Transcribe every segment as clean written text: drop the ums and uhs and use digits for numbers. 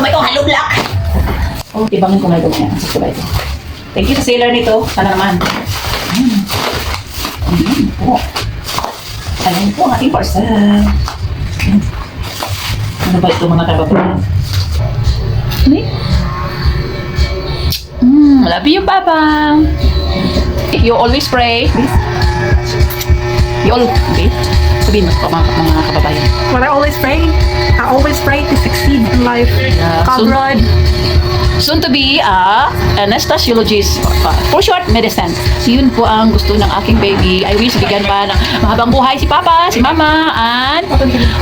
kamay ko, hello black. Oh, tibangin ko may ganyan. Sakto ba ito? Thank you sa seller nito. Sana naman. Po. Ayan po ang ating parcel. Ano ba ito mga kababayan? Love you, Papa. You always pray. You always, okay? Sabihin mo mga kababayan. What I always pray to succeed in life. Yeah, Abroad. Soon to be anesthesiologist, for short, medicine. Yun po ang gusto ng aking baby. I wish bigyan pa ng mahabang buhay si Papa, si Mama, and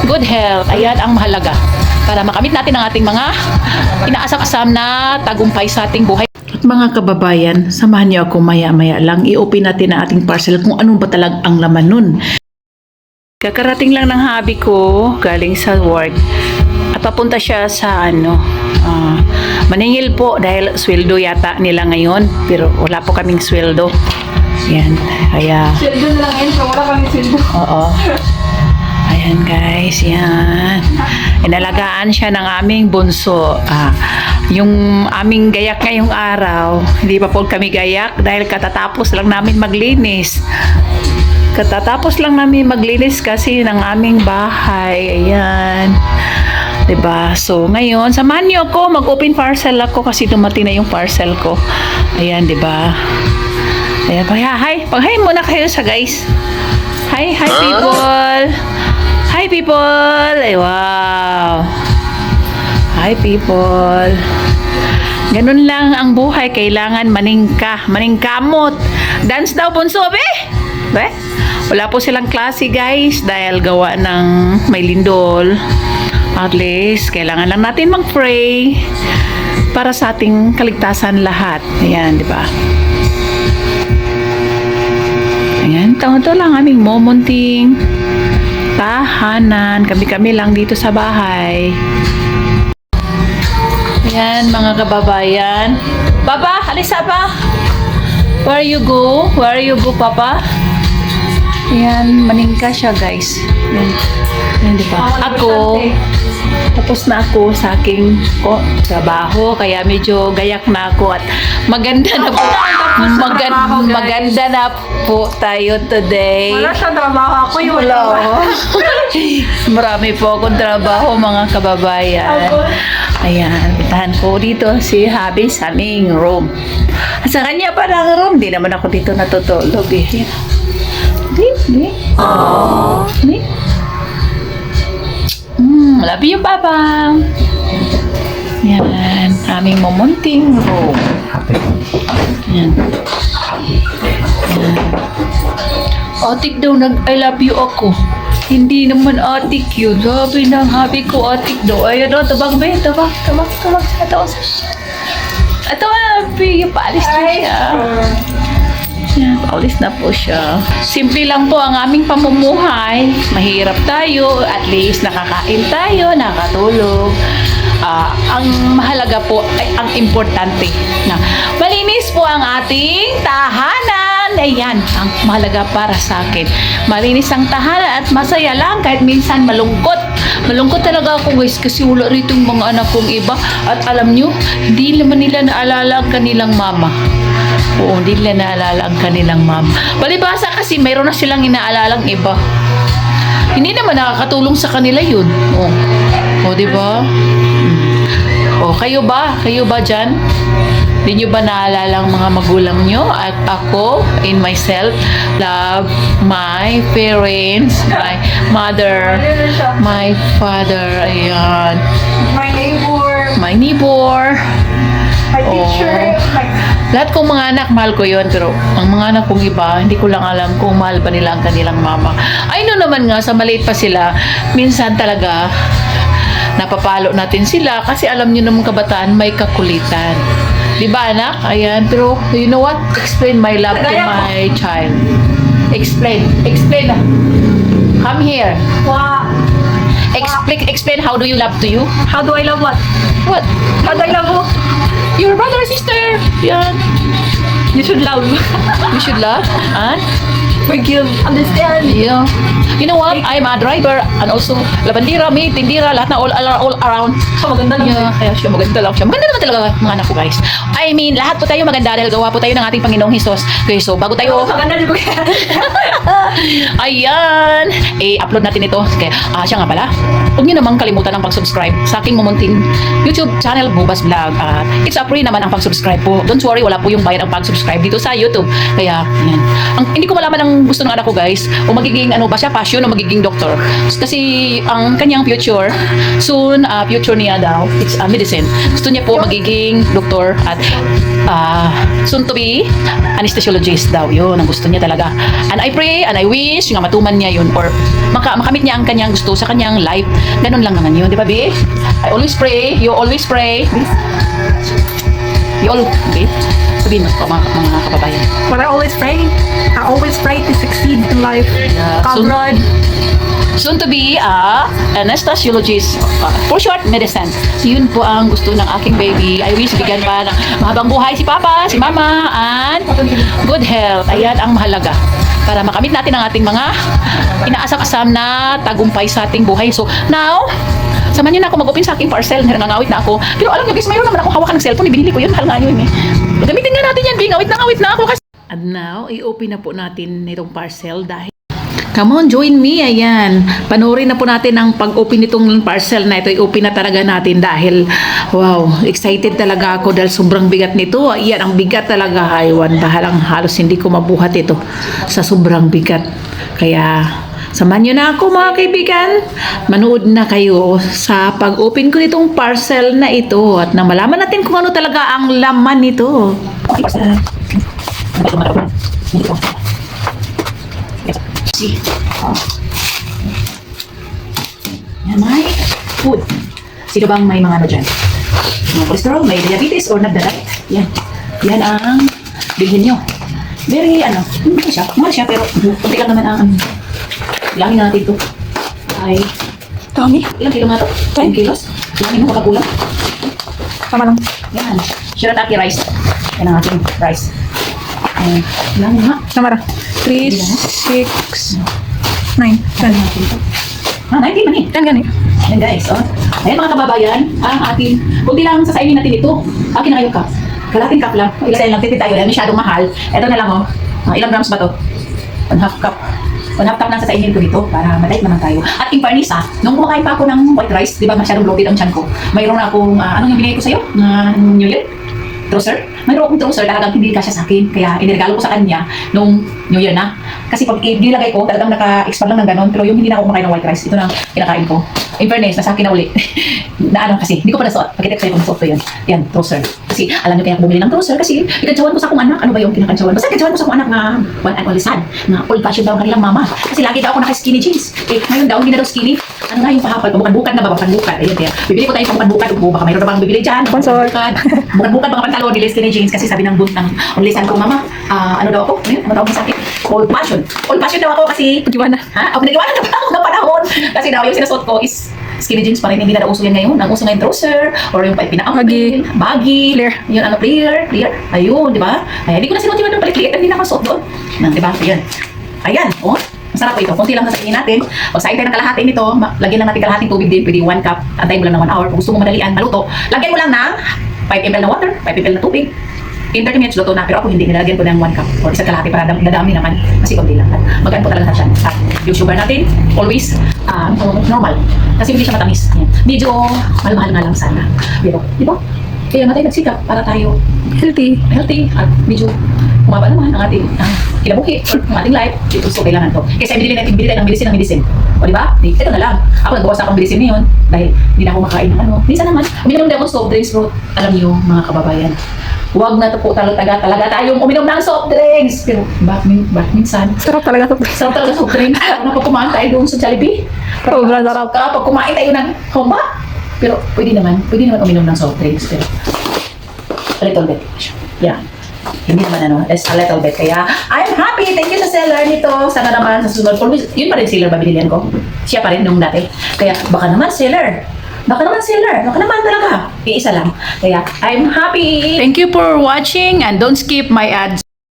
good health. Ayan ang mahalaga para makamit natin ang ating mga inaasam-asam na tagumpay sa ating buhay. At mga kababayan, samahan niyo ako maya-maya lang. I-open natin ang ating parcel kung anong ba talaga ang laman nun. Kakarating lang ng hubby ko galing sa work. At papunta siya sa maningil po dahil sweldo yata nila ngayon. Pero wala po kaming sweldo. Yan. Kaya... Sweldo na lang yun, so wala kami sweldo. Oo. Ayan guys, yan. Inalagaan siya ng aming bunso. Yung aming gayak ngayong araw, hindi pa po kami gayak dahil katatapos lang namin maglinis. Katatapos lang namin maglinis kasi ng aming bahay. Ayan. Diba? So, ngayon, samahan niyo ako. Mag-open parcel ako kasi dumating na yung parcel ko. Ayan, diba? Ayan, hi. Pag-hi muna kayo sa guys. Hi people. Hi people. Ay, wow. Hi people. Ganun lang ang buhay. Kailangan maningkamot. Dance daw, bunso, be? Be? Wala po silang klase, guys, dahil gawa ng may lindol. At least, kailangan lang natin mag-pray para sa ating kaligtasan lahat. Ayan, di ba? Ayan, ito lang aming momunting tahanan. Kami-kami lang dito sa bahay. Ayan, mga kababayan. Papa, halisa pa. Where you go? Where you go, Papa? Ayan, maningka siya, guys. Ayan, di ba? Ako, tapos na ako sa aking trabaho, kaya medyo gayak na ako at maganda na po. Maganda na po tayo today. Wala siyang trabaho. Ako yung wala. Marami po akong trabaho, mga kababayan. Ayan, puntahan ko dito si Habi sa aming room. At sa kanya parang room, di naman ako dito natutulog eh. Di? Love you, Papa. Yan, aming mumunting room. Yan. Atik daw I love you ako. Hindi naman atik yun. Sabi ng habi ko atik daw. Ayun daw, tabang ba yun? Tabang. Ito, habi, paalis na siya. Yan, paalis na po siya. Simple lang po ang aming pamumuhay. Mahirap tayo, at least nakakain tayo, nakatulog. Ang mahalaga po ay ang importante na malinis po ang ating tahanan. Ayan, ang mahalaga para sa akin. Malinis ang tahanan at masaya lang kahit minsan malungkot. Malungkot talaga ako, guys, kasi wala rito yung mga anak kong iba. At alam nyo, hindi naman nila naalala ang kanilang mama. Oo, hindi nila naalala ang kanilang mama. Palibasa kasi mayroon na silang inaalalang iba. Hindi naman nakakatulong sa kanila yun. O, diba? O, kayo ba? Kayo ba dyan? Hindi nyo ba naalala ang mga magulang nyo? At ako, in myself, love my parents, my mother, my father, ayan. My neighbor. My neighbor. My teacher. Lahat kong mga anak, mahal ko yun. Pero ang mga anak kong iba, hindi ko lang alam kung mahal pa nila ang kanilang mama. Ay, no naman nga, sa maliit pa sila, minsan talaga, napapalo natin sila kasi alam nyo naman kabataan, may kakulitan. Diba, anak? Ayan. Pero, you know what? Explain my love to my child. Explain. Explain. Come here. Wow. Explain how do you love to you? How do I love what? What? How do I love who? Your brother or sister. Yan. You should love. You should love. And forgive, understand. Yeah. You know what? I'm a driver and also labandira, maid, tindira, lahat na all around. So, maganda lang. Yeah, kaya siya maganda lang siya. Maganda naman talaga mga anak ko guys. I mean, lahat po tayo maganda dahil gawa po tayo ng ating Panginoong Hesus. Okay, so bago tayo, Maganda din ko kaya. ayan, upload natin ito. Okay, siya nga pala. Huwag niyo namang kalimutan ang pag-subscribe sa aking mumunting YouTube channel, Bubas Vlog. It's a free naman ang pag-subscribe po. Don't worry, wala po yung bayad ang pag-subscribe dito sa YouTube. Kaya, yan. Hindi ko malaman ang gusto ng anak ko guys. O magiging ano ba siya, passion o magiging doktor. Kasi ang kanyang future, soon, future niya daw, it's medicine. Gusto niya po magiging doktor at soon to be anesthesiologist daw. Yun, ang gusto niya talaga. And I pray and I wish nga matuman niya yun or makamit niya ang kanyang gusto sa kanyang life. Ganun lang naman yun, di ba, B? I always pray, you always pray. You all, okay? Sabihin mo mga kababayan. But I always pray to succeed in life. Yeah, God, soon- Lord. Soon to be anesthesiologist, for short, medicine. Yun po ang gusto ng aking baby. I wish bigyan pa ng mahabang buhay si Papa, si Mama, and good health. Ayan ang mahalaga para makamit natin ang ating mga inaasam-asam na tagumpay sa ating buhay. So, now, samahan niyo na ako mag-open sa aking parcel. Nangangawit na ako. Pero alam niyo guys, mayroon naman akong hawakan ng cellphone. Binili ko yun. Mahal nga yun eh. Gamitin nga natin yan, Bing. Ngawit na ako. Kasi... And now, i-open na po natin itong parcel dahil come on, join me. Ayan. Panoorin na po natin ang pag-open nitong parcel na ito. I-open na talaga natin dahil, wow, excited talaga ako dahil sobrang bigat nito. Ayan, ang bigat talaga. Aywan, bahalang halos hindi ko mabuhat ito sa sobrang bigat. Kaya, samahan nyo na ako mga kaibigan. Manood na kayo sa pag-open ko nitong parcel na ito at na malaman natin kung ano talaga ang laman nito. Yan ay food. Sino bang may mga ano dyan? Mga cholesterol, may diabetes or nagda-diet? Yan. Yan ang bilhin nyo. Very ano, mahal siya pero kunti lang naman ang bilangin na natin ito. Ay, Dami. ilang kilo nga ito? 10 kilos? Bilangin mo kakakulang. Tama lang. Yan. Shirataki rice. Yan ang ating rice. Bilangin nga. Tama lang. 3, 6, 9, 10. 19 man eh. 10 gani. Yan guys, oh. Ayan mga kababayan, ang ating, kunti lang sasainin natin ito. Akin na kayo cup. Kalating cup lang. Ilan lang, tipid tayo dahil masyadong mahal. Ito na lang oh. Ilang grams ba to? 1/2 cup. 1/2 cup lang sasainin ko dito para malight naman tayo. At in fairness nung kumakain pa ako ng white rice, di ba masyadong bloated ang tiyan ko. Mayroon na akong, anong yung binigay ko sa'yo? New Year? Trouser? Mayroon akong trouser, talagang hindi kasya sa akin. Kaya iniregalo ko sa kanya nung New Year na. Kasi pag nilagay ko, talagang naka-expand lang ng ganon. Pero yung hindi na ako kumakain ng white rice, ito na kinakain ko. In fairness, nasa akin na uli. na ano kasi, hindi ko pa nasuot. Pakita ko sa'yo kung nasuot ko yun. Yan, trouser. Kasi alam niyo kaya ako bumili ng trouser kasi ikadyawan ko sa akong anak. Ano ba yung kinakadyawan? Basta ikadyawan ko sa akong anak na one and only son. Na old fashioned daw ang kanilang mama. Kasi lagi daw ako naka-skinny jeans. Ngayon daw, hindi na daw skinny. Ano nga yung pahapal? Bukad-bukad na ba? Bukad-bukad. Ayun, kaya bibili ko tayo sa bukad-bukad. Baka mayroon na bang bibili dyan. Sponsor. Bukad-bukad mga pantalon, nila skinny jeans. Kasi sabi ng ng only son ko, mama, ano daw ako? Ayun, ano tawag mo sa akin? Old fashion. Old fashion daw ako kasi Pag-iwan na. ha? Ako nag-iwanan na pa ako ng panahon. Kasi daw yung sinasuot ko is skinny jeans pa rin. Hindi na uso yan ngayon. Ang uso ngayon trouser or yung Baggy. baggy. Flare. Yun, ano, flare. Ayun, di ba? Ay, hindi ko na sinuot yung ng palit-liit. Hindi na ako suot doon. Di ba? Ayun. Ayan, oh. Masarap po ito. Kunti lang sasainin natin. Pag sain tayo ng kalahati nito, lagyan lang natin kalahating tubig din. Pwede 1 cup. Antayin mo lang ng 1 hour. Kung gusto mo madalian, maluto. Lagyan mo lang ng 5 ml na water, 5 ml na tubig. In 30 minutes luto na. Pero ako hindi. Nilalagyan ko ng 1 cup or isa't kalahati para dadami naman. Kasi konti lang. At magaan po talaga sa tiyan. At yung sugar natin, always normal. Kasi hindi siya matamis. Yan. Medyo mahal-mahal nga lang sana. Pero, di ba? Kaya matay nagsikap para tayo Healthy. healthy at medyo kumaba naman ang ating kinabuhi or ang ating life. Ito so kailangan to. Kasi bili tayo ng medicine. O di ba? Ito na lang. Ako nagbawas akong medicine ngayon dahil hindi na ako makain ng ano. Minsan naman, uminom din ako ng soft drinks bro. Alam niyo mga kababayan. Huwag na to po talaga tayong uminom ng soft drinks. Pero minsan, Sarap talaga ito. sarap talaga soft drinks. Ano pag kumain tayo doon sa Jollibee? Sobrang sarap. Kapag kumain tayo ng humba. Pero pwede naman uminom ng soft drinks. Pero a little bit. Yeah. Hindi naman ano, it's a little bit. Kaya, I'm happy. Thank you sa seller nito. Sana naman sa susunod. Always, yun pa rin seller ba binilihan ko? Siya pa rin nung dati. Kaya, baka naman seller. Baka naman talaga. Iisa lang. Kaya, I'm happy. Thank you for watching and don't skip my ads.